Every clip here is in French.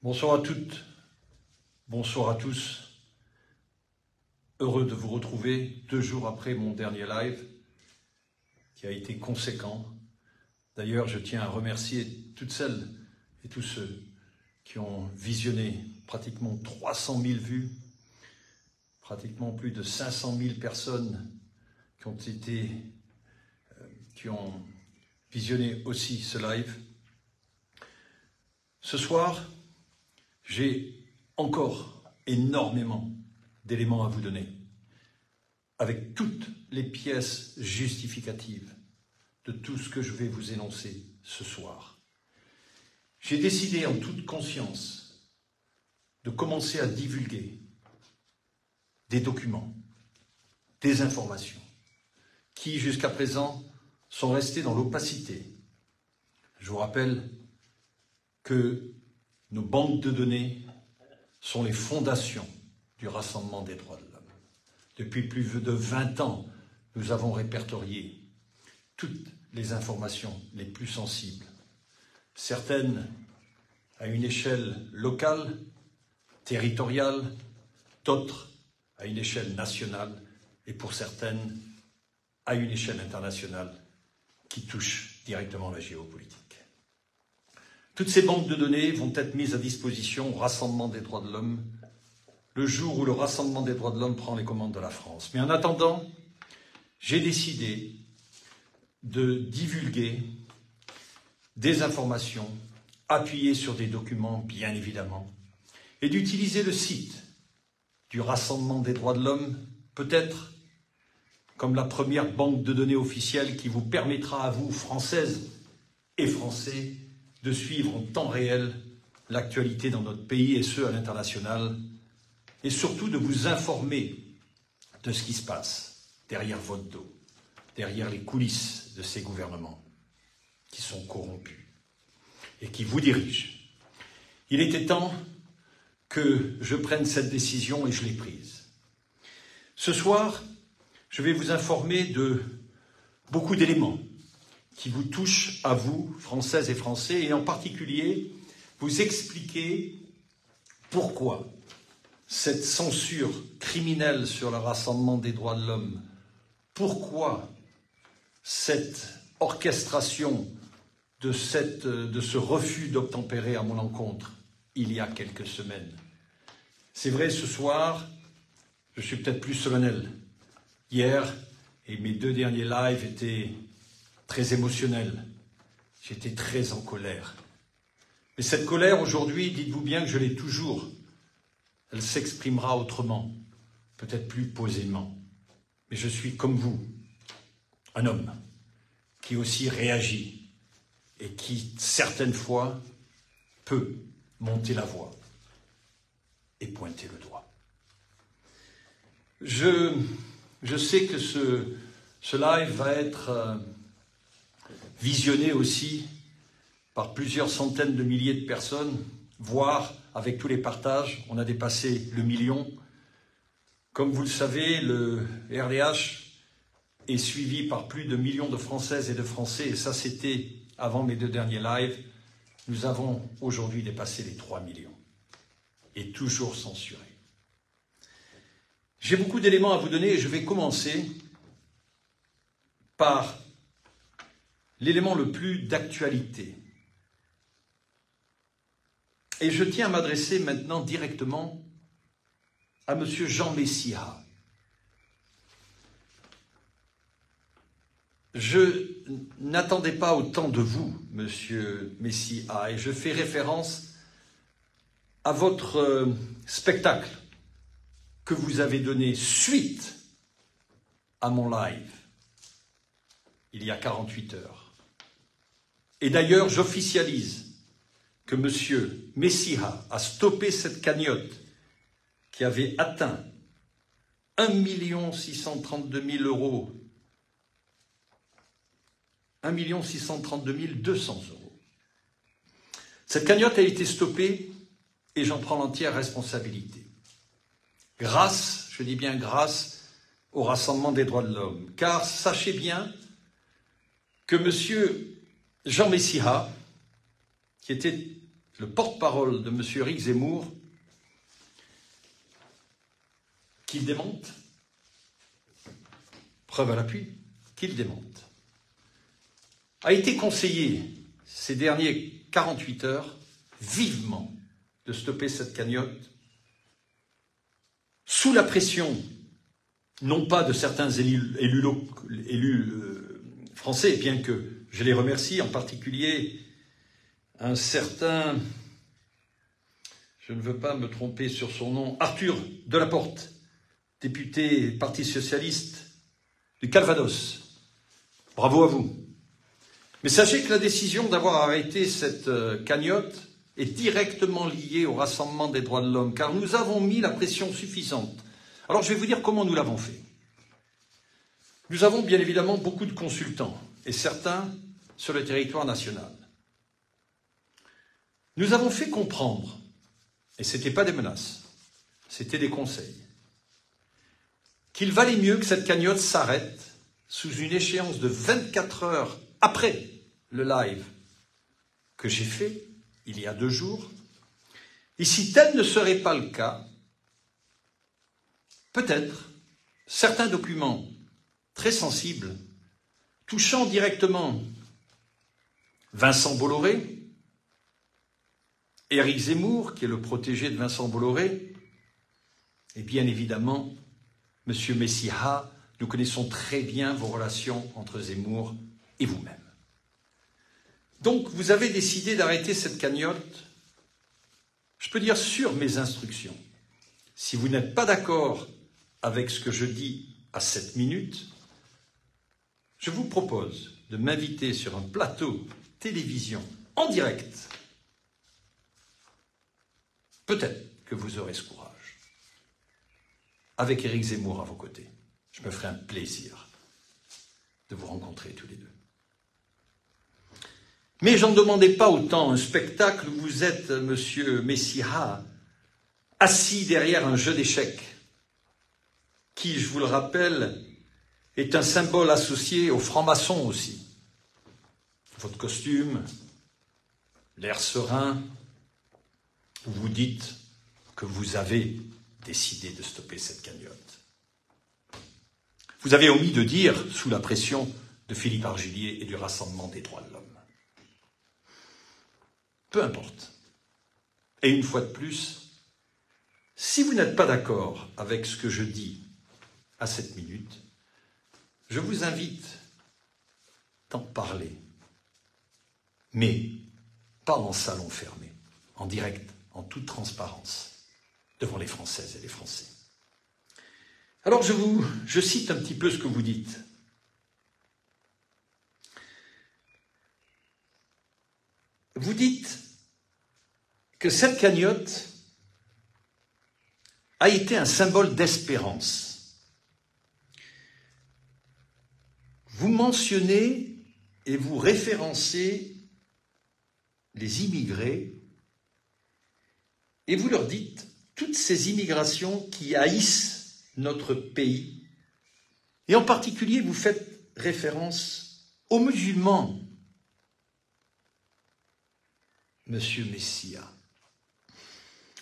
Bonsoir à toutes, bonsoir à tous. Heureux de vous retrouver 2 jours après mon dernier live, qui a été conséquent. D'ailleurs, je tiens à remercier toutes celles et tous ceux qui ont visionné pratiquement 300 000 vues, pratiquement plus de 500 000 personnes qui ont visionné aussi ce live. Ce soir, j'ai encore énormément d'éléments à vous donner, avec toutes les pièces justificatives de tout ce que je vais vous énoncer ce soir. J'ai décidé en toute conscience de commencer à divulguer des documents, des informations, qui jusqu'à présent sont restés dans l'opacité. Je vous rappelle que nos banques de données sont les fondations du Rassemblement des droits de l'homme. Depuis plus de 20 ans, nous avons répertorié toutes les informations les plus sensibles, certaines à une échelle locale, territoriale, d'autres à une échelle nationale et pour certaines à une échelle internationale qui touche directement la géopolitique. Toutes ces banques de données vont être mises à disposition au Rassemblement des droits de l'homme le jour où le Rassemblement des droits de l'homme prend les commandes de la France. Mais en attendant, j'ai décidé de divulguer des informations appuyées sur des documents, bien évidemment, et d'utiliser le site du Rassemblement des droits de l'homme, peut-être comme la première banque de données officielle qui vous permettra à vous, Françaises et Français, de suivre en temps réel l'actualité dans notre pays et ce à l'international, et surtout de vous informer de ce qui se passe derrière votre dos, derrière les coulisses de ces gouvernements qui sont corrompus et qui vous dirigent. Il était temps que je prenne cette décision et je l'ai prise. Ce soir, je vais vous informer de beaucoup d'éléments qui vous touchent à vous, Françaises et Français, et en particulier vous expliquer pourquoi cette censure criminelle sur le Rassemblement des droits de l'homme, pourquoi cette orchestration de ce refus d'obtempérer à mon encontre il y a quelques semaines. C'est vrai, ce soir, je suis peut-être plus solennel. Hier, et mes 2 derniers lives étaient très émotionnels. J'étais très en colère. Mais cette colère, aujourd'hui, dites-vous bien que je l'ai toujours. Elle s'exprimera autrement, peut-être plus posément. Mais je suis comme vous, un homme qui aussi réagit et qui, certaines fois, peut monter la voix et pointer le doigt. Je sais que ce live va être visionné aussi par plusieurs centaines de milliers de personnes, voire avec tous les partages, on a dépassé le 1 million. Comme vous le savez, le RDH est suivi par plus de millions de Françaises et de Français, et ça c'était avant mes 2 derniers lives. Nous avons aujourd'hui dépassé les 3 millions, et toujours censurés. J'ai beaucoup d'éléments à vous donner et je vais commencer par l'élément le plus d'actualité. Et je tiens à m'adresser maintenant directement à M. Jean Messia. Je n'attendais pas autant de vous, M. Messia, et je fais référence à votre spectacle que vous avez donné suite à mon live, il y a 48 heures. Et d'ailleurs, j'officialise que M. Messia a stoppé cette cagnotte qui avait atteint 1 632 000 euros, 1 632 200 euros. Cette cagnotte a été stoppée et j'en prends l'entière responsabilité. Grâce, je dis bien grâce, au Rassemblement des droits de l'homme. Car sachez bien que M. Jean Messia, qui était le porte-parole de M. Éric Zemmour, qu'il démente, preuve à l'appui, qu'il démente, a été conseillé ces derniers 48 heures vivement de stopper cette cagnotte sous la pression, non pas de certains élus français, bien que je les remercie, en particulier un certain, je ne veux pas me tromper sur son nom, Arthur Delaporte, député Parti socialiste du Calvados. Bravo à vous. Mais sachez que la décision d'avoir arrêté cette cagnotte est directement liée au Rassemblement des droits de l'homme, car nous avons mis la pression suffisante. Alors je vais vous dire comment nous l'avons fait. Nous avons bien évidemment beaucoup de consultants, et certains sur le territoire national. Nous avons fait comprendre, et ce n'était pas des menaces, c'était des conseils, qu'il valait mieux que cette cagnotte s'arrête sous une échéance de 24 heures après le live que j'ai fait il y a 2 jours. Et si tel ne serait pas le cas, peut-être certains documents très sensibles touchant directement Vincent Bolloré, Éric Zemmour, qui est le protégé de Vincent Bolloré, et bien évidemment M. Messia. Nous connaissons très bien vos relations entre Zemmour et vous-même. Donc, vous avez décidé d'arrêter cette cagnotte, je peux dire sur mes instructions. Si vous n'êtes pas d'accord avec ce que je dis à 7 minutes, je vous propose de m'inviter sur un plateau télévision en direct. Peut-être que vous aurez ce courage. Avec Éric Zemmour à vos côtés. Je me ferai un plaisir de vous rencontrer tous les deux. Mais je ne demandais pas autant un spectacle où vous êtes, monsieur Messia, assis derrière un jeu d'échecs, qui, je vous le rappelle, est un symbole associé aux francs-maçons aussi. Votre costume, l'air serein, où vous dites que vous avez décidé de stopper cette cagnotte. Vous avez omis de dire, sous la pression de Philippe Argillier et du Rassemblement des droits de l'homme. Peu importe. Et une fois de plus, si vous n'êtes pas d'accord avec ce que je dis à 7 minutes, je vous invite d'en parler, mais pas en salon fermé, en direct, en toute transparence, devant les Françaises et les Français. Alors je cite un petit peu ce que vous dites. Vous dites que cette cagnotte a été un symbole d'espérance. Vous mentionnez et vous référencez les immigrés et vous leur dites toutes ces immigrations qui haïssent notre pays. Et en particulier, vous faites référence aux musulmans. Monsieur Messia,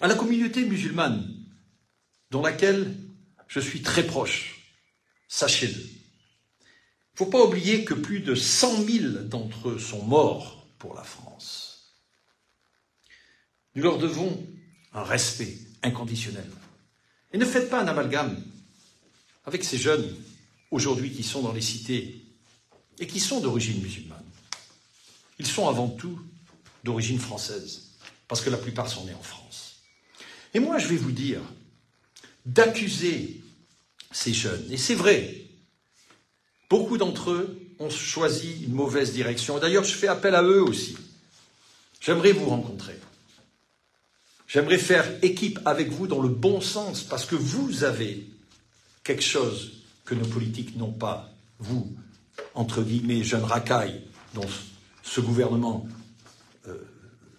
à la communauté musulmane, dont laquelle je suis très proche, sachez-le. Il ne faut pas oublier que plus de 100 000 d'entre eux sont morts pour la France. Nous leur devons un respect inconditionnel. Et ne faites pas un amalgame avec ces jeunes, aujourd'hui, qui sont dans les cités et qui sont d'origine musulmane. Ils sont avant tout d'origine française, parce que la plupart sont nés en France. Et moi, je vais vous dire, d'accuser ces jeunes, et c'est vrai, beaucoup d'entre eux ont choisi une mauvaise direction. D'ailleurs, je fais appel à eux aussi. J'aimerais vous rencontrer. J'aimerais faire équipe avec vous dans le bon sens, parce que vous avez quelque chose que nos politiques n'ont pas. Vous, entre guillemets, jeunes racailles, dont ce gouvernement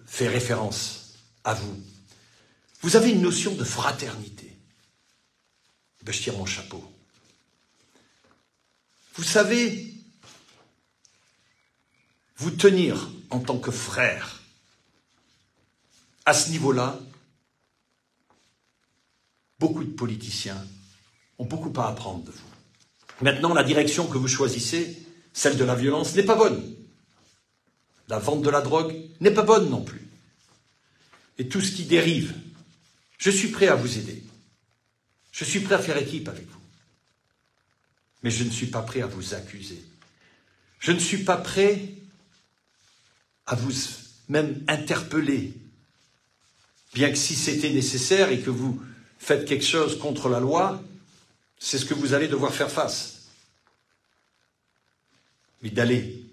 fait référence à vous. Vous avez une notion de fraternité. Ben, je tire mon chapeau. Vous savez vous tenir en tant que frère. à ce niveau-là, beaucoup de politiciens ont beaucoup à apprendre de vous. Maintenant, la direction que vous choisissez, celle de la violence, n'est pas bonne. La vente de la drogue n'est pas bonne non plus. Et tout ce qui dérive, je suis prêt à vous aider. Je suis prêt à faire équipe avec vous. Mais je ne suis pas prêt à vous accuser. Je ne suis pas prêt à vous même interpeller. Bien que si c'était nécessaire et que vous faites quelque chose contre la loi, c'est ce que vous allez devoir faire face. Mais d'aller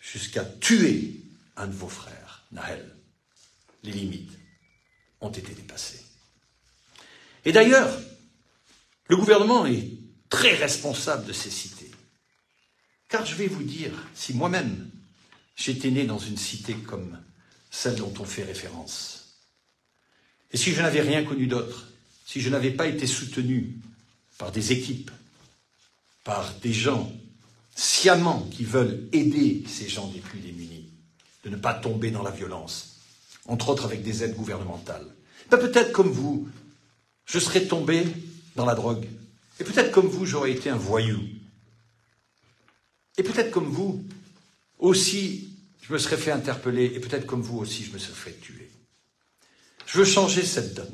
jusqu'à tuer un de vos frères, Nahel, les limites ont été dépassées. Et d'ailleurs, le gouvernement est très responsable de ces cités. Car je vais vous dire, si moi-même j'étais né dans une cité comme celle dont on fait référence, et si je n'avais rien connu d'autre, si je n'avais pas été soutenu par des équipes, par des gens sciemment qui veulent aider ces gens les plus démunis, de ne pas tomber dans la violence, entre autres avec des aides gouvernementales, ben peut-être comme vous, je serais tombé dans la drogue. Et peut-être comme vous, j'aurais été un voyou. Et peut-être comme vous, aussi, je me serais fait interpeller. Et peut-être comme vous aussi, je me serais fait tuer. Je veux changer cette donne.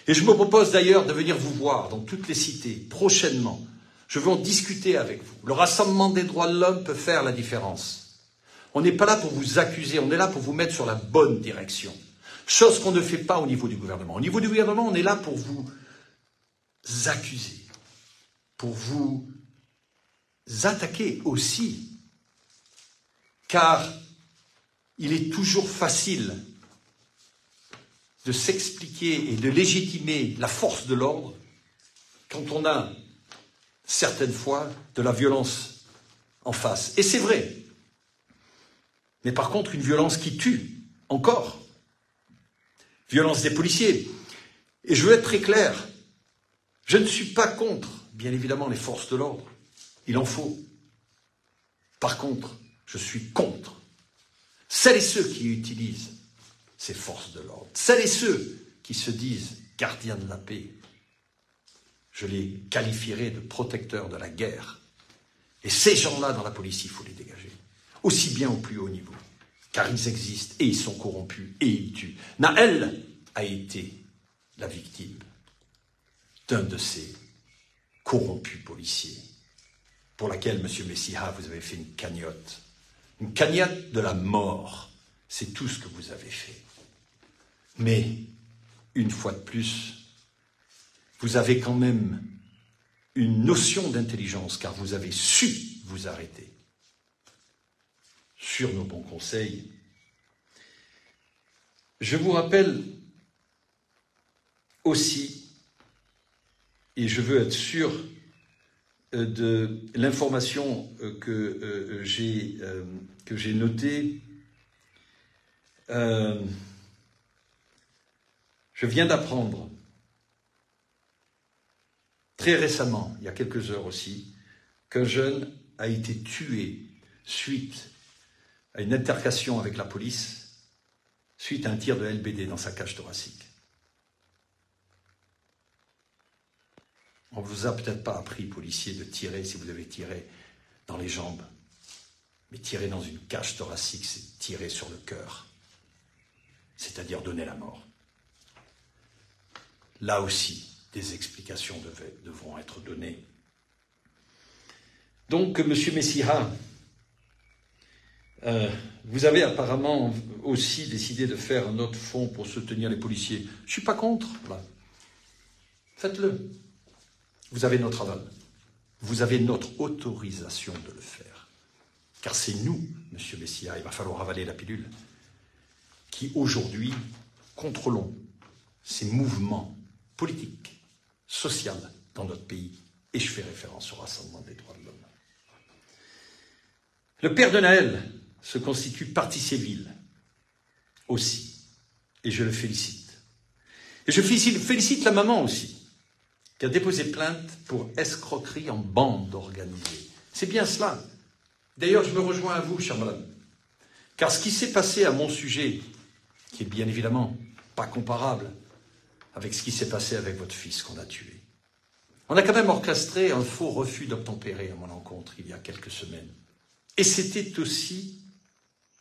Et je me propose d'ailleurs de venir vous voir dans toutes les cités, prochainement. Je veux en discuter avec vous. Le Rassemblement des droits de l'homme peut faire la différence. On n'est pas là pour vous accuser, on est là pour vous mettre sur la bonne direction. Chose qu'on ne fait pas au niveau du gouvernement. Au niveau du gouvernement, on est là pour vous accuser, pour vous attaquer aussi. Car il est toujours facile de s'expliquer et de légitimer la force de l'ordre quand on a certaines fois de la violence en face. Et c'est vrai. Mais par contre, une violence qui tue, encore. Violence des policiers. Et je veux être très clair, je ne suis pas contre, bien évidemment, les forces de l'ordre. Il en faut. Par contre, je suis contre celles et ceux qui utilisent ces forces de l'ordre. Celles et ceux qui se disent gardiens de la paix. Je les qualifierais de protecteurs de la guerre. Et ces gens-là, dans la police, il faut les dégager. Aussi bien au plus haut niveau. Car ils existent et ils sont corrompus et ils tuent. Nahel a été la victime d'un de ces corrompus policiers pour laquelle, M. Messiha, vous avez fait une cagnotte. Une cagnotte de la mort. C'est tout ce que vous avez fait. Mais, une fois de plus, vous avez quand même une notion d'intelligence, car vous avez su vous arrêter. Sur nos bons conseils. Je vous rappelle aussi, et je veux être sûr de l'information que j'ai notée, je viens d'apprendre très récemment, il y a quelques heures aussi, qu'un jeune a été tué suite à une altercation avec la police, suite à un tir de LBD dans sa cage thoracique. On ne vous a peut-être pas appris, policier, de tirer si vous avez tiré dans les jambes. Mais tirer dans une cage thoracique, c'est tirer sur le cœur. C'est-à-dire donner la mort. Là aussi, des explications devront être données. Donc, M. Messiha, vous avez apparemment aussi décidé de faire un autre fonds pour soutenir les policiers. Je ne suis pas contre. Là. Faites-le. Vous avez notre aval. Vous avez notre autorisation de le faire. Car c'est nous, M. Messiha, il va falloir avaler la pilule, qui aujourd'hui contrôlons ces mouvements politiques, sociaux dans notre pays. Et je fais référence au Rassemblement des droits de l'homme. Le père de Nahel se constitue partie civile aussi. Et je le félicite. Et je félicite la maman aussi, qui a déposé plainte pour escroquerie en bande organisée. C'est bien cela. D'ailleurs, je me rejoins à vous, chère madame. Car ce qui s'est passé à mon sujet, qui est bien évidemment pas comparable avec ce qui s'est passé avec votre fils qu'on a tué. On a quand même orchestré un faux refus d'obtempérer à mon encontre il y a quelques semaines. Et c'était aussi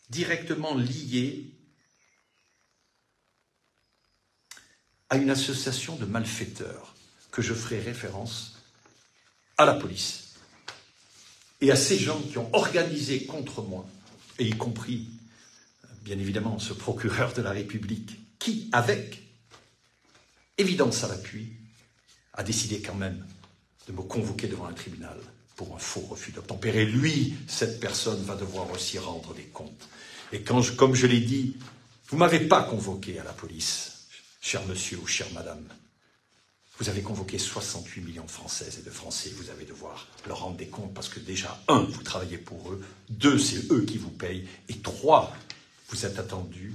directement lié à une association de malfaiteurs que je ferai référence à la police et à ces gens qui ont organisé contre moi, et y compris, bien évidemment, ce procureur de la République qui, avec évidence à l'appui, a décidé quand même de me convoquer devant un tribunal pour un faux refus d'obtempérer. Lui, cette personne, va devoir aussi rendre des comptes. Et comme je l'ai dit, vous ne m'avez pas convoqué à la police, cher monsieur ou chère madame. Vous avez convoqué 68 millions de Françaises et de Français. Vous allez devoir leur rendre des comptes parce que déjà, 1, vous travaillez pour eux, 2, c'est eux qui vous payent, et 3, vous êtes attendu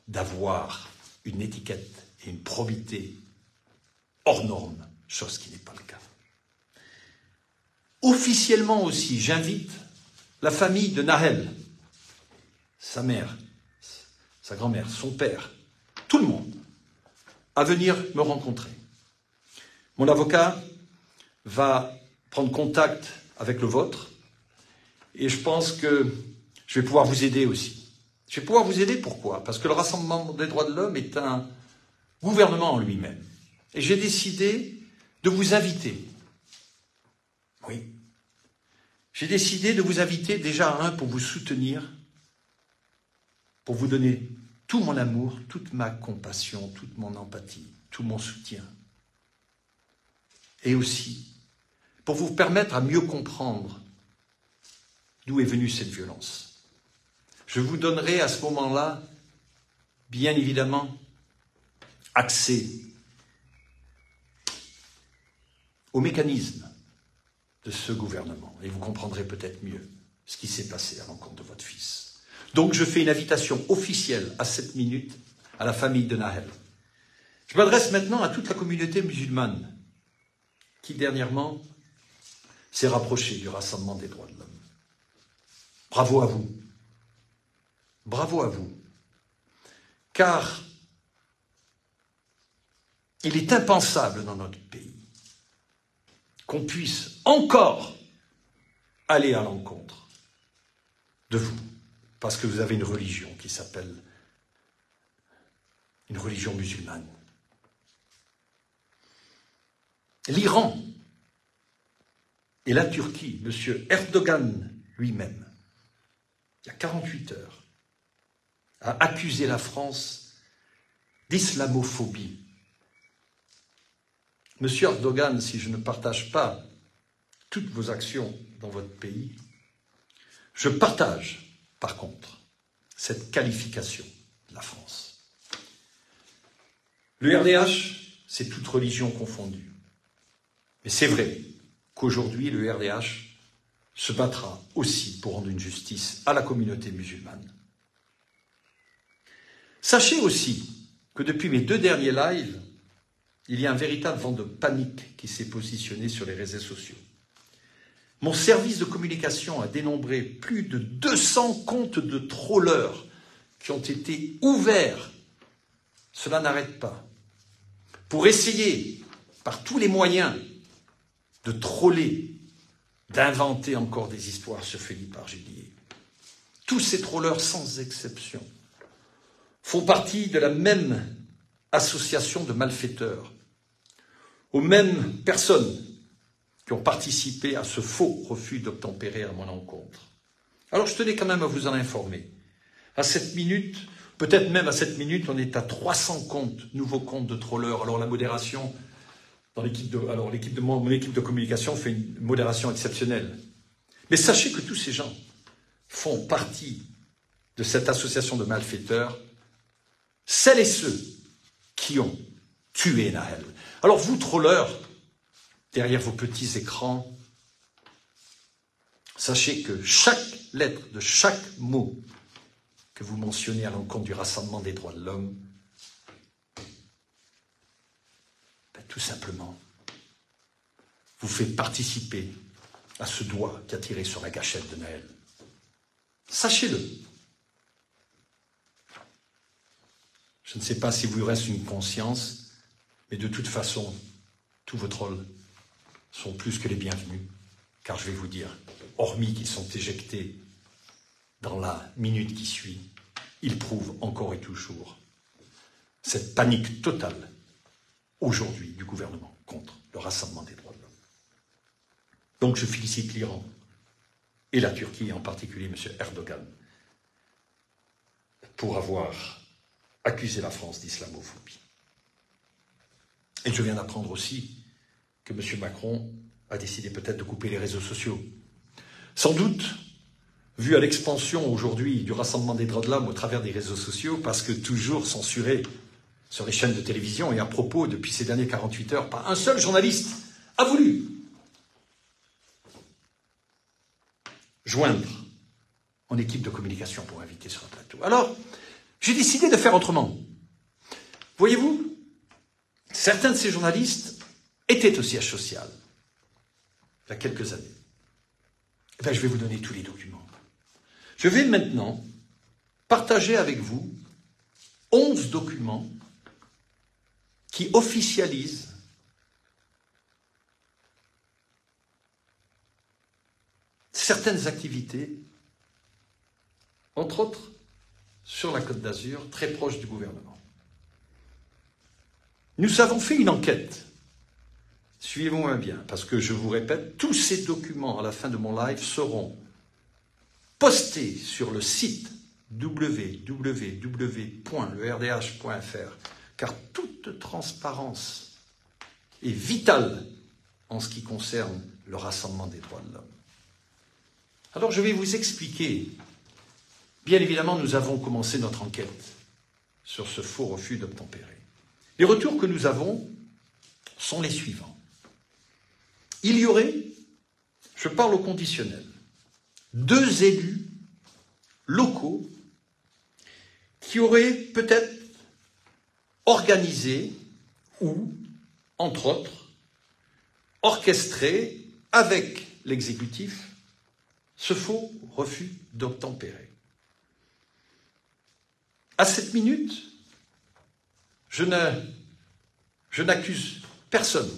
d'avoir une étiquette et une probité hors norme, chose qui n'est pas le cas. Officiellement aussi, j'invite la famille de Nahel, sa mère, sa grand-mère, son père, tout le monde, à venir me rencontrer. Mon avocat va prendre contact avec le vôtre et je pense que je vais pouvoir vous aider aussi. Je vais pouvoir vous aider, pourquoi? Parce que le Rassemblement des droits de l'homme est un gouvernement en lui-même. Et j'ai décidé de vous inviter. Oui. J'ai décidé de vous inviter déjà pour vous soutenir, pour vous donner tout mon amour, toute ma compassion, toute mon empathie, tout mon soutien. Et aussi pour vous permettre à mieux comprendre d'où est venue cette violence. Je vous donnerai à ce moment-là, bien évidemment, accès au mécanisme de ce gouvernement. Et vous comprendrez peut-être mieux ce qui s'est passé à l'encontre de votre fils. Donc je fais une invitation officielle à cette minute à la famille de Nahel. Je m'adresse maintenant à toute la communauté musulmane qui dernièrement s'est rapprochée du Rassemblement des droits de l'homme. Bravo à vous. Bravo à vous. Car il est impensable dans notre pays qu'on puisse encore aller à l'encontre de vous, parce que vous avez une religion qui s'appelle une religion musulmane. L'Iran et la Turquie, M. Erdogan lui-même, il y a 48 heures, a accusé la France d'islamophobie. M. Erdogan, si je ne partage pas toutes vos actions dans votre pays, je partage, par contre, cette qualification de la France. Le RDH, c'est toute religion confondue. Mais c'est vrai qu'aujourd'hui, le RDH se battra aussi pour rendre une justice à la communauté musulmane. Sachez aussi que depuis mes 2 derniers lives, il y a un véritable vent de panique qui s'est positionné sur les réseaux sociaux. Mon service de communication a dénombré plus de 200 comptes de trollers qui ont été ouverts. Cela n'arrête pas. Pour essayer, par tous les moyens, de troller, d'inventer encore des histoires sur Philippe Argillier. Tous ces trollers, sans exception, font partie de la même association de malfaiteurs, aux mêmes personnes qui ont participé à ce faux refus d'obtempérer à mon encontre. Alors je tenais quand même à vous en informer. À cette minute, peut-être même à cette minute, on est à 300 comptes, nouveaux comptes de trollers. Alors la modération, mon équipe de communication fait une modération exceptionnelle. Mais sachez que tous ces gens font partie de cette association de malfaiteurs, celles et ceux qui ont tué Nahel. Alors vous, trollers, derrière vos petits écrans, sachez que chaque lettre de chaque mot que vous mentionnez à l'encontre du Rassemblement des droits de l'homme, tout simplement, vous fait participer à ce doigt qui a tiré sur la gâchette de Nahel. Sachez-le. Je ne sais pas s'il vous reste une conscience, mais de toute façon, tous vos trolls sont plus que les bienvenus, car je vais vous dire, hormis qu'ils sont éjectés dans la minute qui suit, ils prouvent encore et toujours cette panique totale aujourd'hui du gouvernement contre le rassemblement des droits de l'homme. Donc je félicite l'Iran et la Turquie, en particulier M. Erdogan, pour avoir accusé la France d'islamophobie. Et je viens d'apprendre aussi que M. Macron a décidé peut-être de couper les réseaux sociaux. Sans doute, vu à l'expansion aujourd'hui du rassemblement des droits de l'homme au travers des réseaux sociaux, parce que toujours censurés sur les chaînes de télévision, et à propos, depuis ces dernières 48 heures, pas un seul journaliste a voulu joindre mon équipe de communication pour m'inviter sur un plateau. Alors, j'ai décidé de faire autrement. Voyez-vous, certains de ces journalistes étaient au siège social, il y a quelques années. Eh bien, je vais vous donner tous les documents. Je vais maintenant partager avec vous 11 documents qui officialisent certaines activités, entre autres sur la Côte d'Azur, très proche du gouvernement. Nous avons fait une enquête. Suivez-moi bien, parce que je vous répète, tous ces documents à la fin de mon live seront postés sur le site www.lerdh.fr, car toute transparence est vitale en ce qui concerne le rassemblement des droits de l'homme. Alors je vais vous expliquer. Bien évidemment, nous avons commencé notre enquête sur ce faux refus d'obtempérer. Les retours que nous avons sont les suivants. Il y aurait, je parle au conditionnel, 2 élus locaux qui auraient peut-être organisé ou, entre autres, orchestré avec l'exécutif ce faux refus d'obtempérer. À cette minute, je n'accuse personne.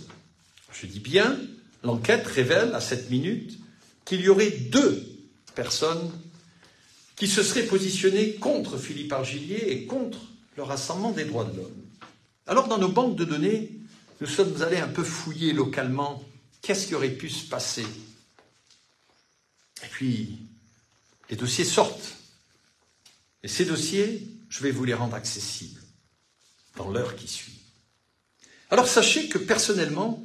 Je dis bien, l'enquête révèle à cette minute qu'il y aurait 2 personnes qui se seraient positionnées contre Philippe Argillier et contre le rassemblement des droits de l'homme. Alors, dans nos banques de données, nous sommes allés un peu fouiller localement qu'est-ce qui aurait pu se passer. Et puis, les dossiers sortent. Et ces dossiers, je vais vous les rendre accessibles dans l'heure qui suit. Alors sachez que personnellement,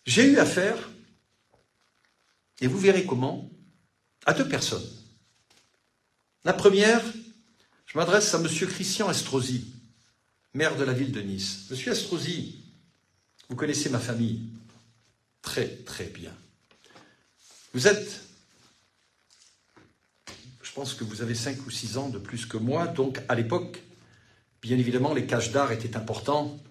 j'ai eu affaire, et vous verrez comment, à 2 personnes. La première, je m'adresse à M. Christian Estrosi, maire de la ville de Nice. Monsieur Estrosi, vous connaissez ma famille très très bien. Vous êtes, je pense que vous avez 5 ou 6 ans de plus que moi, donc à l'époque, bien évidemment, les cages d'art étaient importants.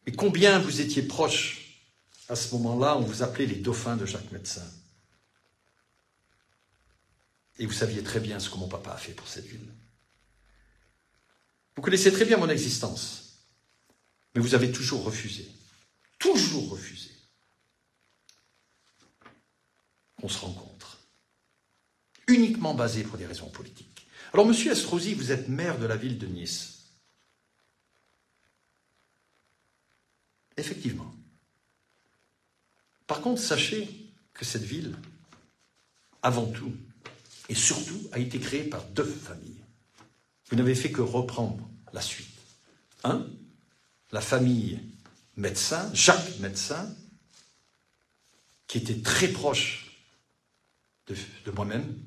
Et combien vous étiez proches à ce moment-là, on vous appelait les dauphins de Jacques Médecin. Et vous saviez très bien ce que mon papa a fait pour cette ville. Vous connaissez très bien mon existence, mais vous avez toujours refusé qu'on se rencontre, uniquement basé pour des raisons politiques. Alors, monsieur Estrosi, vous êtes maire de la ville de Nice. Effectivement. Par contre, sachez que cette ville, avant tout, et surtout, a été créée par 2 familles. Vous n'avez fait que reprendre la suite. 1, la famille Médecin, Jacques Médecin, qui était très proche de moi-même.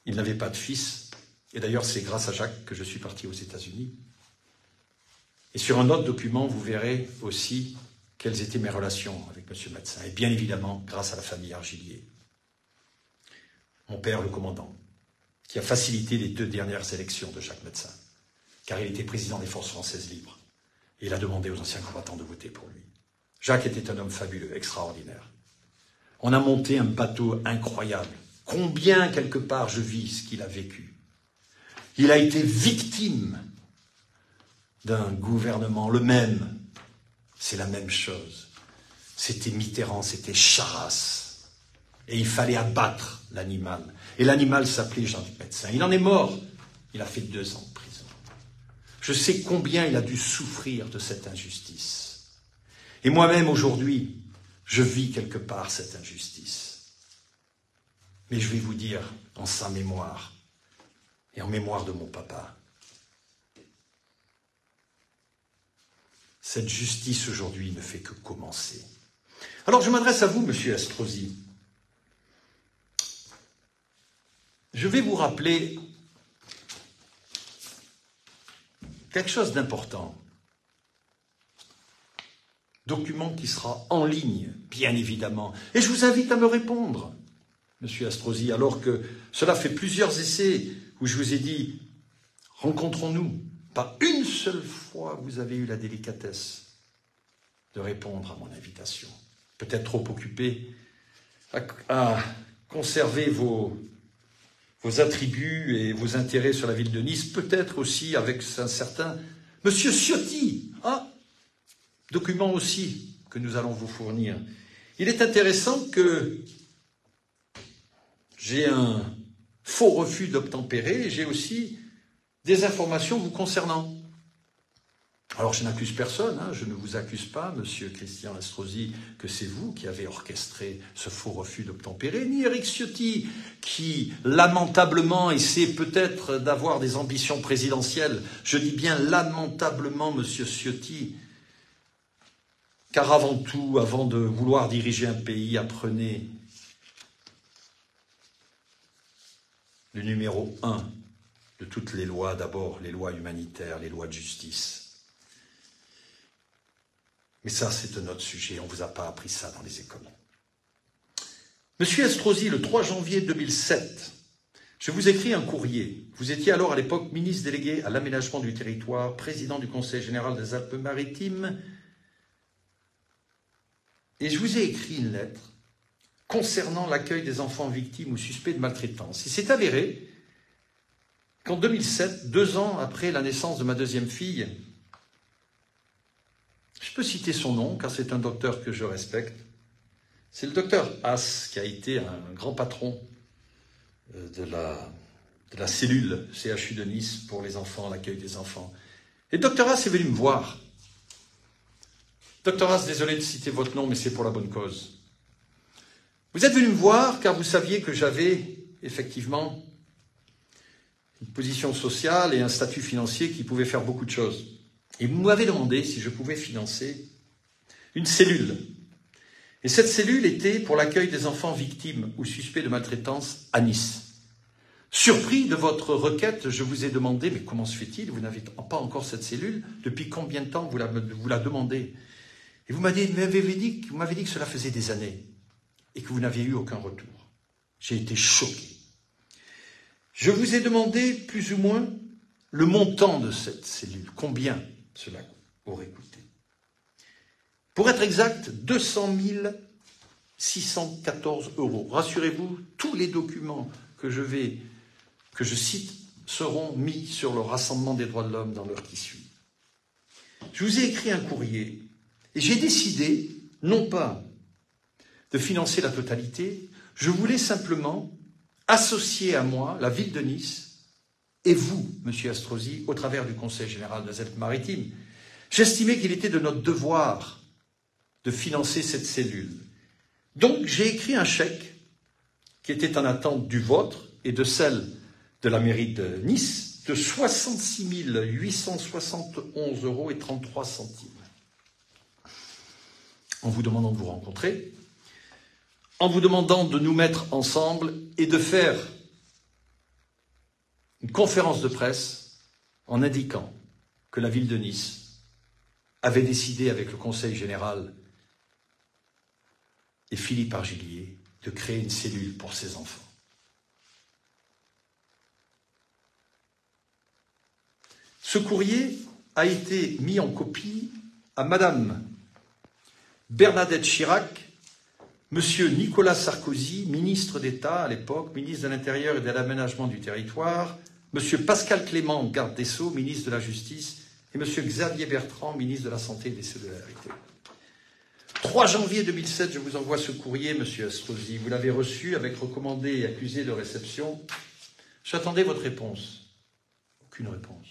Il n'avait pas de fils. Et d'ailleurs, c'est grâce à Jacques que je suis parti aux États-Unis. Et sur un autre document, vous verrez aussi quelles étaient mes relations avec M. Médecin. Et bien évidemment, grâce à la famille Argillier. Mon père, le commandant, qui a facilité les 2 dernières élections de Jacques Médecin, car il était président des Forces françaises libres. Et il a demandé aux anciens combattants de voter pour lui. Jacques était un homme fabuleux, extraordinaire. On a monté un bateau incroyable. Combien, quelque part, je vis ce qu'il a vécu. Il a été victime d'un gouvernement, le même. C'est la même chose. C'était Mitterrand, c'était Charras. Et il fallait abattre l'animal. Et l'animal s'appelait Jean Médecin. Il en est mort. Il a fait 2 ans de prison. Je sais combien il a dû souffrir de cette injustice. Et moi-même, aujourd'hui, je vis quelque part cette injustice. Mais je vais vous dire, en sa mémoire, et en mémoire de mon papa, cette justice aujourd'hui ne fait que commencer. Alors je m'adresse à vous, monsieur Estrosi. Je vais vous rappeler quelque chose d'important. Document qui sera en ligne, bien évidemment. Et je vous invite à me répondre, monsieur Estrosi, alors que cela fait plusieurs essais où je vous ai dit, rencontrons-nous. Pas une seule fois vous avez eu la délicatesse de répondre à mon invitation. Peut-être trop occupé à conserver vos attributs et vos intérêts sur la ville de Nice, peut-être aussi avec un certain monsieur Ciotti. Document aussi que nous allons vous fournir. Il est intéressant que j'ai un faux refus d'obtempérer et j'ai aussi des informations vous concernant. Alors je n'accuse personne, je ne vous accuse pas, monsieur Christian Estrosi, que c'est vous qui avez orchestré ce faux refus d'obtempérer, ni Éric Ciotti, qui lamentablement essaie peut-être d'avoir des ambitions présidentielles. Je dis bien lamentablement, monsieur Ciotti, car avant tout, avant de vouloir diriger un pays, apprenez le numéro 1 de toutes les lois, d'abord les lois humanitaires, les lois de justice. Mais ça, c'est un autre sujet, on ne vous a pas appris ça dans les écoles. Monsieur Estrosi, le 3 janvier 2007, je vous écris un courrier. Vous étiez alors à l'époque ministre délégué à l'aménagement du territoire, président du Conseil général des Alpes-Maritimes, et je vous ai écrit une lettre concernant l'accueil des enfants victimes ou suspects de maltraitance. Il s'est avéré qu'en 2007, 2 ans après la naissance de ma deuxième fille, je peux citer son nom, car c'est un docteur que je respecte. C'est le docteur Haas, qui a été un grand patron de la cellule CHU de Nice pour les enfants, l'accueil des enfants. Et le docteur Haas est venu me voir. Docteur Haas, désolé de citer votre nom, mais c'est pour la bonne cause. Vous êtes venu me voir car vous saviez que j'avais effectivement une position sociale et un statut financier qui pouvaient faire beaucoup de choses. Et vous m'avez demandé si je pouvais financer une cellule. Et cette cellule était pour l'accueil des enfants victimes ou suspects de maltraitance à Nice. Surpris de votre requête, je vous ai demandé, mais comment se fait-il? Vous n'avez pas encore cette cellule? Depuis combien de temps vous la demandez? Et vous m'avez dit que cela faisait des années et que vous n'aviez eu aucun retour. J'ai été choqué. Je vous ai demandé plus ou moins le montant de cette cellule, combien cela aurait coûté. Pour être exact, 200 614 €. Rassurez-vous, tous les documents que je cite seront mis sur le Rassemblement des droits de l'homme dans l'heure qui suit. Je vous ai écrit un courrier et j'ai décidé, non pas de financer la totalité, je voulais simplement associer à moi la ville de Nice et vous, monsieur Estrosi, au travers du Conseil général des Alpes-Maritimes. J'estimais qu'il était de notre devoir de financer cette cellule. Donc j'ai écrit un chèque qui était en attente du vôtre et de celle de la mairie de Nice de 66 871,33 €, en vous demandant de vous rencontrer, en vous demandant de nous mettre ensemble et de faire une conférence de presse en indiquant que la ville de Nice avait décidé avec le Conseil général et Philippe Argillier de créer une cellule pour ses enfants. Ce courrier a été mis en copie à Madame Bernadette Chirac, Monsieur Nicolas Sarkozy, ministre d'État à l'époque, ministre de l'Intérieur et de l'Aménagement du Territoire, Monsieur Pascal Clément, garde des Sceaux, ministre de la Justice, et M. Xavier Bertrand, ministre de la Santé et des Solidarités. 3 janvier 2007, je vous envoie ce courrier, M. Estrosi. Vous l'avez reçu avec recommandé et accusé de réception. J'attendais votre réponse. Aucune réponse.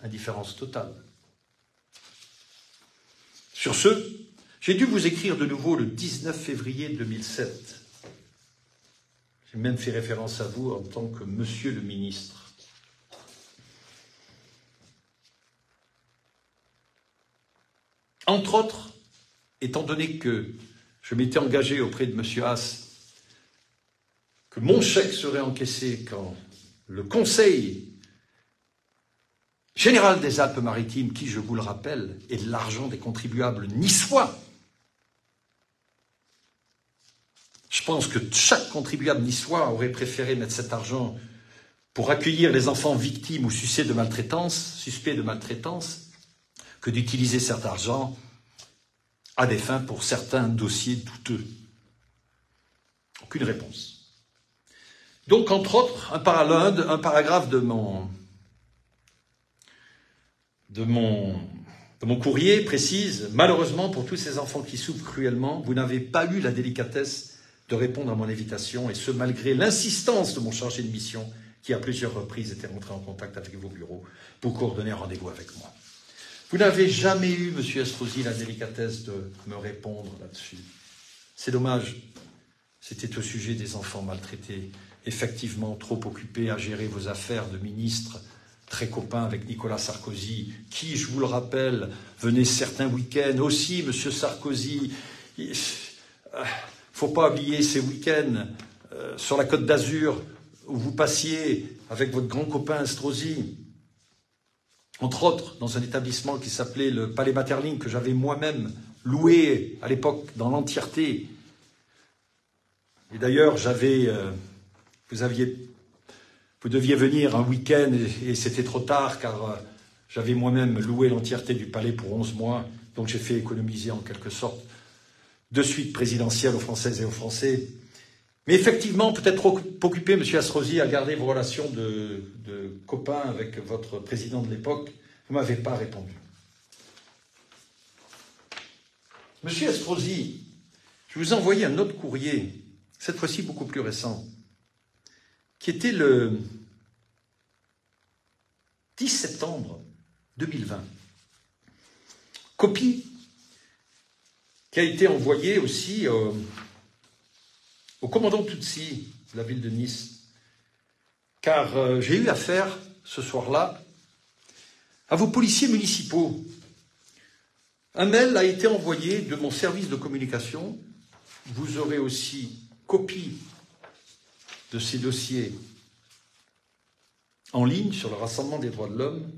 Indifférence totale. Sur ce, j'ai dû vous écrire de nouveau le 19 février 2007. J'ai même fait référence à vous en tant que Monsieur le ministre. Entre autres, étant donné que je m'étais engagé auprès de M. Haas que mon chèque serait encaissé quand le Conseil général des Alpes-Maritimes, qui, je vous le rappelle, est de l'argent des contribuables niçois. Je pense que chaque contribuable niçois aurait préféré mettre cet argent pour accueillir les enfants victimes ou suspects de maltraitance, que d'utiliser cet argent à des fins pour certains dossiers douteux. Aucune réponse. Donc, entre autres, un paragraphe de mon courrier précise « Malheureusement, pour tous ces enfants qui souffrent cruellement, vous n'avez pas eu la délicatesse de répondre à mon invitation, et ce, malgré l'insistance de mon chargé de mission, qui à plusieurs reprises était rentré en contact avec vos bureaux pour coordonner un rendez-vous avec moi. Vous n'avez jamais eu, M. Estrosi, la délicatesse de me répondre là-dessus. C'est dommage. C'était au sujet des enfants maltraités, effectivement trop occupés à gérer vos affaires de ministre, très copain avec Nicolas Sarkozy, qui, je vous le rappelle, venait certains week-ends. Aussi, M. Sarkozy, il ne faut pas oublier ces week-ends sur la Côte d'Azur où vous passiez avec votre grand copain Estrosi, entre autres dans un établissement qui s'appelait le Palais Materling, que j'avais moi-même loué à l'époque dans l'entièreté. Et d'ailleurs, vous deviez venir un week-end et c'était trop tard car j'avais moi-même loué l'entièreté du palais pour 11 mois. Donc j'ai fait économiser en quelque sorte de suite présidentielle aux Françaises et aux Français. Mais effectivement, peut-être trop occupé, M. Estrosi, à garder vos relations de copain avec votre président de l'époque, vous ne m'avez pas répondu. M. Estrosi, je vous ai envoyé un autre courrier, cette fois-ci beaucoup plus récent, qui était le 10 septembre 2020. Copie qui a été envoyée aussi au commandant Tutsi de la ville de Nice, car j'ai eu affaire ce soir-là à vos policiers municipaux. Un mail a été envoyé de mon service de communication. Vous aurez aussi copie de ces dossiers en ligne sur le Rassemblement des droits de l'homme,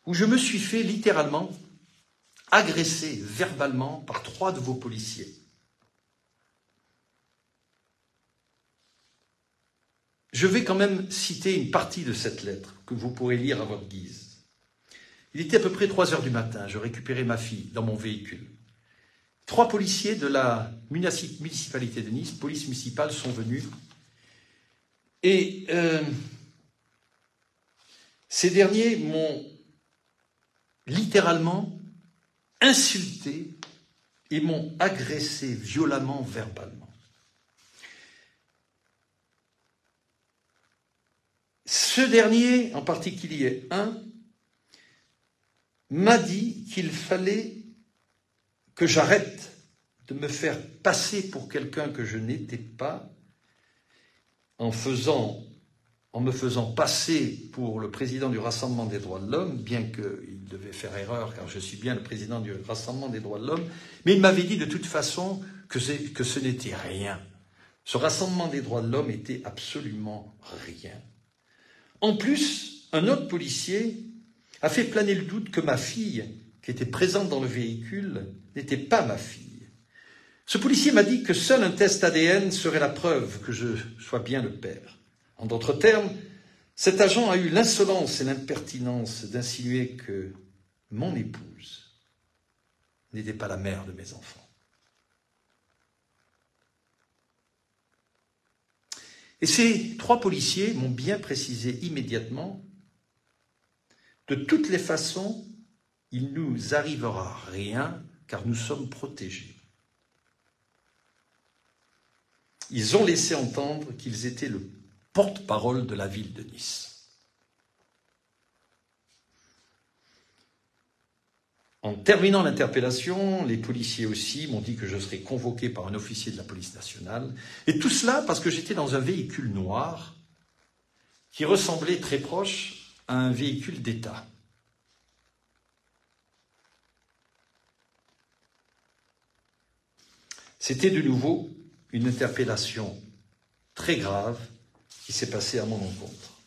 où je me suis fait littéralement agresser verbalement par 3 de vos policiers. Je vais quand même citer une partie de cette lettre que vous pourrez lire à votre guise. Il était à peu près 3 heures du matin, je récupérais ma fille dans mon véhicule. 3 policiers de la municipalité de Nice, police municipale, sont venus. Et ces derniers m'ont littéralement insulté et m'ont agressé violemment verbalement. Ce dernier, en particulier un, m'a dit qu'il fallait que j'arrête de me faire passer pour quelqu'un que je n'étais pas, en me faisant passer pour le président du Rassemblement des droits de l'homme, bien qu'il devait faire erreur, car je suis bien le président du Rassemblement des droits de l'homme, mais il m'avait dit de toute façon que ce n'était rien. Ce Rassemblement des droits de l'homme était absolument rien. En plus, un autre policier a fait planer le doute que ma fille, qui était présente dans le véhicule, n'était pas ma fille. Ce policier m'a dit que seul un test ADN serait la preuve que je sois bien le père. En d'autres termes, cet agent a eu l'insolence et l'impertinence d'insinuer que mon épouse n'était pas la mère de mes enfants. Et ces 3 policiers m'ont bien précisé immédiatement De toutes les façons, il ne nous arrivera rien car nous sommes protégés. Ils ont laissé entendre qu'ils étaient le porte-parole de la ville de Nice. En terminant l'interpellation, les policiers aussi m'ont dit que je serais convoqué par un officier de la police nationale. Et tout cela parce que j'étais dans un véhicule noir qui ressemblait très proche à un véhicule d'État. C'était de nouveau une interpellation très grave qui s'est passée à mon encontre.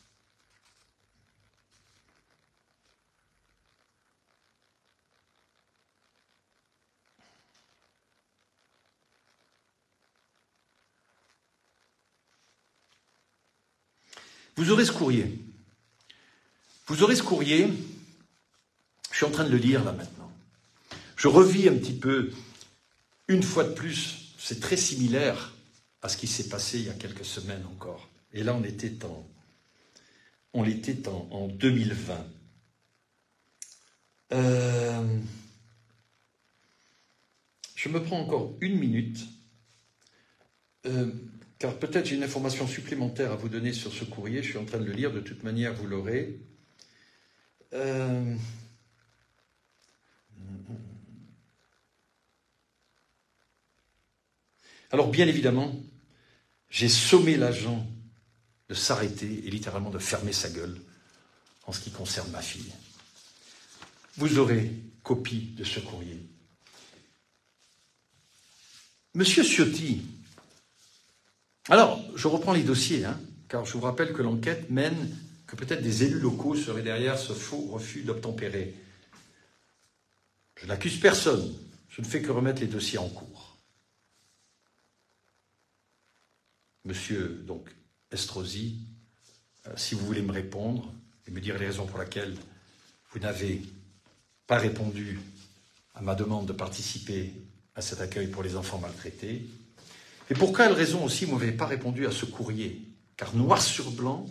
Vous aurez ce courrier. Vous aurez ce courrier. Je suis en train de le lire là maintenant. Je revis un petit peu, une fois de plus, c'est très similaire à ce qui s'est passé il y a quelques semaines encore. Et là, on était en 2020. Je me prends encore une minute, car peut-être j'ai une information supplémentaire à vous donner sur ce courrier. Je suis en train de le lire, de toute manière, vous l'aurez. Alors, bien évidemment, j'ai sommé l'agent de s'arrêter et littéralement de fermer sa gueule en ce qui concerne ma fille. Vous aurez copie de ce courrier. Monsieur Ciotti, alors, je reprends les dossiers, car je vous rappelle que l'enquête mène que peut-être des élus locaux seraient derrière ce faux refus d'obtempérer. Je n'accuse personne, je ne fais que remettre les dossiers en cours. Monsieur donc Estrosi, si vous voulez me répondre et me dire les raisons pour lesquelles vous n'avez pas répondu à ma demande de participer à cet accueil pour les enfants maltraités, et pour quelle raison aussi vous n'avez pas répondu à ce courrier, car noir sur blanc,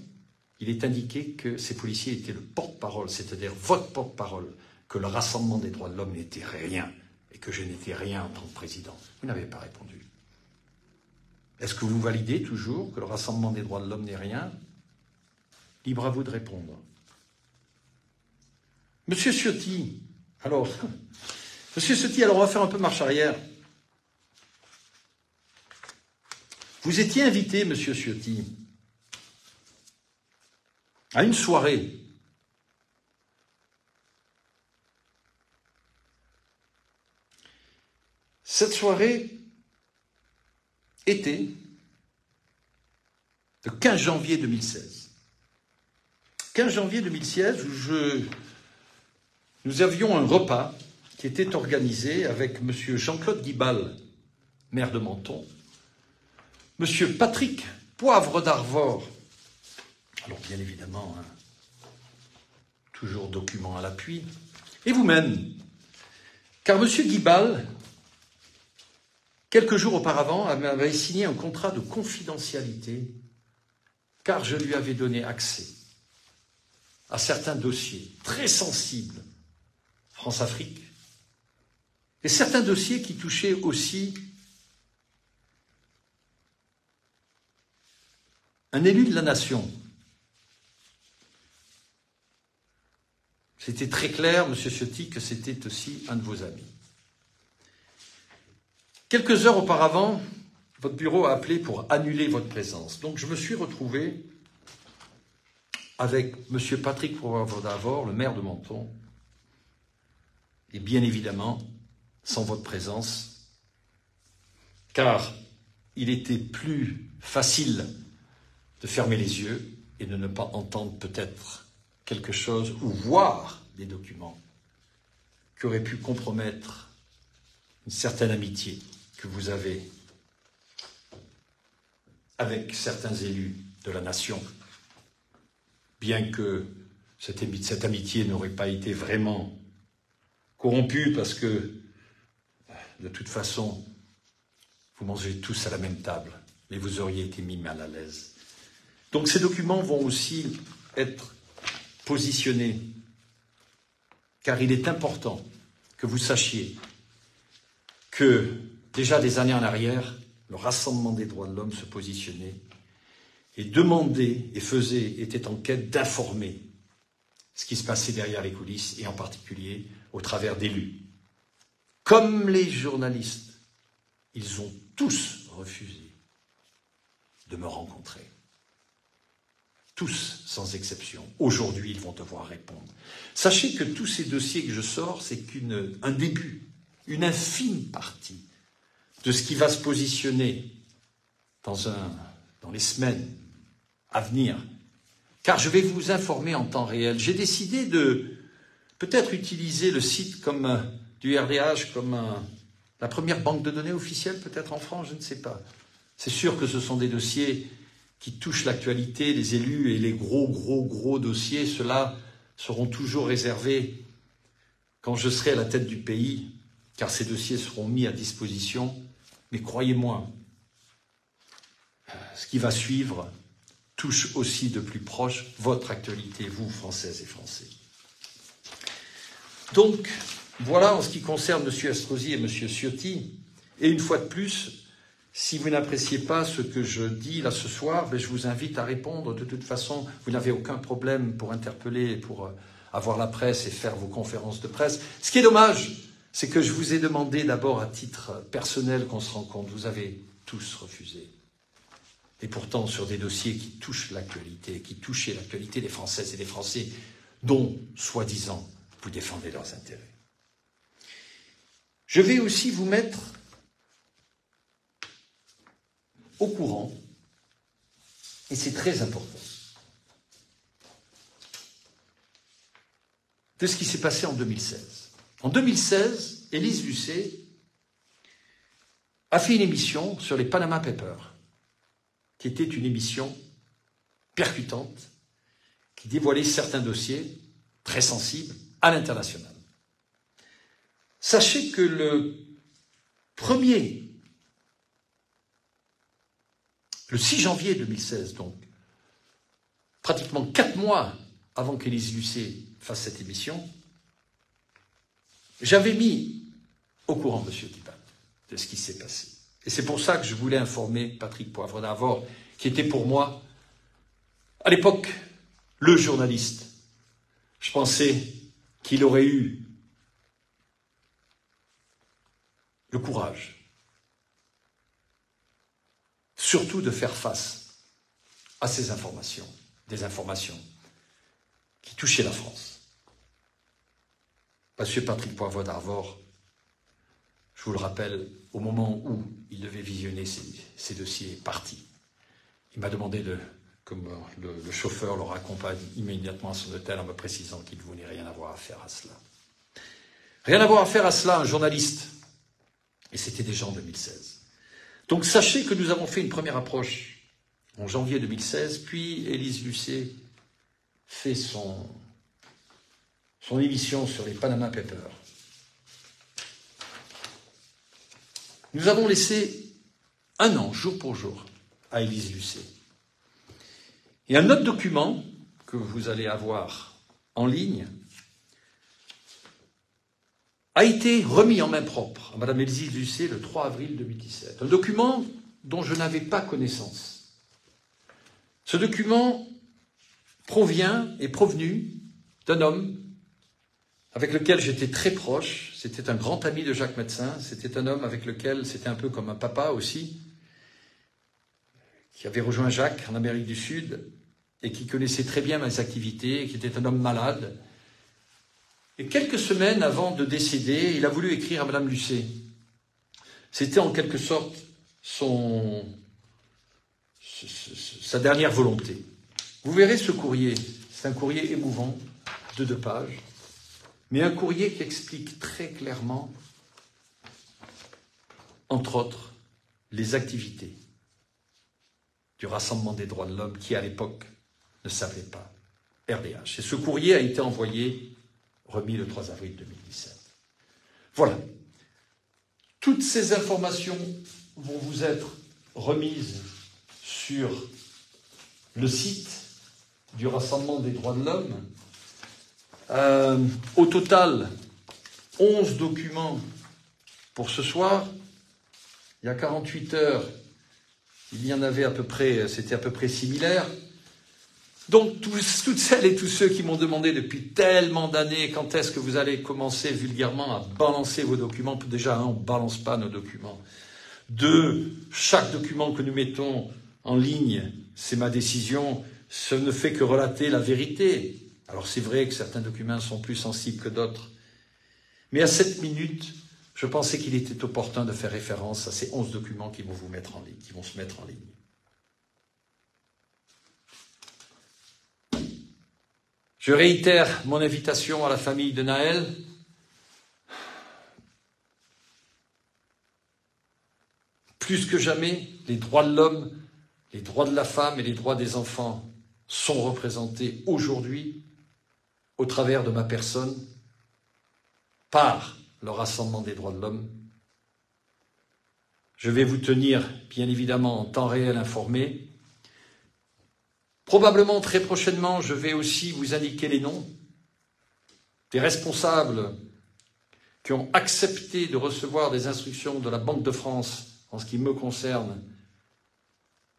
il est indiqué que ces policiers étaient le porte-parole, c'est-à-dire votre porte-parole, que le Rassemblement des droits de l'homme n'était rien et que je n'étais rien en tant que président. Vous n'avez pas répondu. Est-ce que vous validez toujours que le Rassemblement des droits de l'homme n'est rien? Libre à vous de répondre. Monsieur Ciotti, alors, on va faire un peu marche arrière. Vous étiez invité, Monsieur Ciotti, à une soirée. Cette soirée était le 15 janvier 2016. 15 janvier 2016, nous avions un repas qui était organisé avec M. Jean-Claude Guibal, maire de Menton, M. Patrick Poivre d'Arvor, alors bien évidemment, toujours document à l'appui, et vous-même, car M. Guibal, quelques jours auparavant, avait signé un contrat de confidentialité, car je lui avais donné accès à certains dossiers très sensibles, France-Afrique, et certains dossiers qui touchaient aussi un élu de la nation. C'était très clair, M. Ciotti, que c'était aussi un de vos amis. Quelques heures auparavant, votre bureau a appelé pour annuler votre présence. Donc je me suis retrouvé avec M. Patrick Poivre d'Arvor, le maire de Menton, et bien évidemment, sans votre présence, car il était plus facile de fermer les yeux et de ne pas entendre peut-être quelque chose ou voir des documents qui auraient pu compromettre une certaine amitié que vous avez avec certains élus de la nation, bien que cette amitié n'aurait pas été vraiment corrompue parce que, de toute façon, vous mangez tous à la même table, mais vous auriez été mis mal à l'aise. Donc ces documents vont aussi être positionnés car il est important que vous sachiez que, déjà des années en arrière, le Rassemblement des droits de l'homme se positionnait et demandait et était en quête d'informer ce qui se passait derrière les coulisses, et en particulier au travers d'élus. Comme les journalistes, ils ont tous refusé de me rencontrer. Tous, sans exception. Aujourd'hui, ils vont devoir répondre. Sachez que tous ces dossiers que je sors, c'est qu'un début, une infime partie de ce qui va se positionner dans les semaines à venir. Car je vais vous informer en temps réel. J'ai décidé de peut-être utiliser le site du RDH comme la première banque de données officielle, peut-être en France, je ne sais pas. C'est sûr que ce sont des dossiers qui touchent l'actualité, les élus et les gros dossiers. Ceux-là seront toujours réservés quand je serai à la tête du pays, car ces dossiers seront mis à disposition. Mais croyez-moi, ce qui va suivre touche aussi de plus proche votre actualité, vous, Françaises et Français. Donc, voilà en ce qui concerne M. Estrosi et M. Ciotti. Et une fois de plus, si vous n'appréciez pas ce que je dis là ce soir, je vous invite à répondre. De toute façon, vous n'avez aucun problème pour interpeller, pour avoir la presse et faire vos conférences de presse. Ce qui est dommage, c'est que je vous ai demandé d'abord à titre personnel qu'on se rencontre. Vous avez tous refusé. Et pourtant, sur des dossiers qui touchent l'actualité, qui touchaient l'actualité des Françaises et des Français, dont, soi-disant, vous défendez leurs intérêts. Je vais aussi vous mettre au courant, et c'est très important, de ce qui s'est passé en 2016. En 2016, Élise Lucet a fait une émission sur les Panama Papers, qui était une émission percutante, qui dévoilait certains dossiers très sensibles à l'international. Sachez que le 6 janvier 2016, donc, pratiquement 4 mois avant qu'Élise Lucet fasse cette émission, j'avais mis au courant M. Guibal de ce qui s'est passé. Et c'est pour ça que je voulais informer Patrick Poivre d'Arvor, qui était pour moi, à l'époque, le journaliste. Je pensais qu'il aurait eu le courage, surtout de faire face à ces informations, des informations qui touchaient la France. Monsieur Patrick Poivre d'Arvor, je vous le rappelle, au moment où il devait visionner ces dossiers partis, il m'a demandé que le chauffeur le raccompagne immédiatement à son hôtel en me précisant qu'il ne voulait rien avoir à faire à cela. Rien à voir à faire à cela, un journaliste. Et c'était déjà en 2016. Donc sachez que nous avons fait une première approche en janvier 2016, puis Élise Lucet fait son émission sur les Panama Papers. Nous avons laissé 1 an, jour pour jour, à Élise Lucet. Et un autre document que vous allez avoir en ligne a été remis en main propre à Mme Élise Lucet le 3 avril 2017. Un document dont je n'avais pas connaissance. Ce document est provenu d'un homme avec lequel j'étais très proche. C'était un grand ami de Jacques Médecin. C'était un homme avec lequel c'était un peu comme un papa aussi, qui avait rejoint Jacques en Amérique du Sud et qui connaissait très bien mes activités, et qui était un homme malade. Et quelques semaines avant de décéder, il a voulu écrire à Mme Lucet. C'était en quelque sorte sa dernière volonté. Vous verrez ce courrier. C'est un courrier émouvant de 2 pages, mais un courrier qui explique très clairement, entre autres, les activités du Rassemblement des droits de l'homme qui, à l'époque, ne savait pas RDH. Et ce courrier a été remis le 3 avril 2017. Voilà. Toutes ces informations vont vous être remises sur le site du Rassemblement des droits de l'homme. Au total, 11 documents pour ce soir. Il y a 48 heures, il y en avait à peu près, c'était à peu près similaire. Donc, toutes celles et tous ceux qui m'ont demandé depuis tellement d'années quand est-ce que vous allez commencer vulgairement à balancer vos documents. Déjà, on ne balance pas nos documents. 2, chaque document que nous mettons en ligne, c'est ma décision, ça ne fait que relater la vérité. Alors, c'est vrai que certains documents sont plus sensibles que d'autres. Mais à cette minute, je pensais qu'il était opportun de faire référence à ces 11 documents qui vont se mettre en ligne. Je réitère mon invitation à la famille de Naël. Plus que jamais, les droits de l'homme, les droits de la femme et les droits des enfants sont représentés aujourd'hui au travers de ma personne par le Rassemblement des droits de l'homme. Je vais vous tenir, bien évidemment, en temps réel informé. Probablement, très prochainement, je vais aussi vous indiquer les noms des responsables qui ont accepté de recevoir des instructions de la Banque de France, en ce qui me concerne,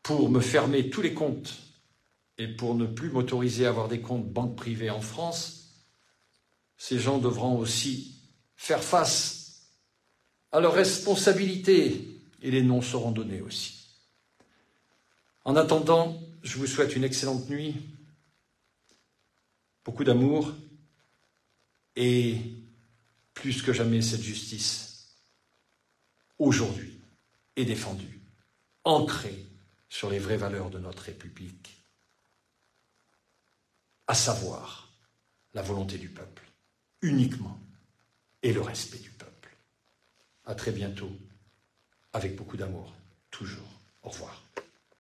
pour me fermer tous les comptes et pour ne plus m'autoriser à avoir des comptes banques privées en France. Ces gens devront aussi faire face à leurs responsabilités et les noms seront donnés aussi. En attendant, je vous souhaite une excellente nuit, beaucoup d'amour et plus que jamais cette justice, aujourd'hui, est défendue, ancrée sur les vraies valeurs de notre République, à savoir la volonté du peuple, uniquement, et le respect du peuple. À très bientôt, avec beaucoup d'amour, toujours. Au revoir.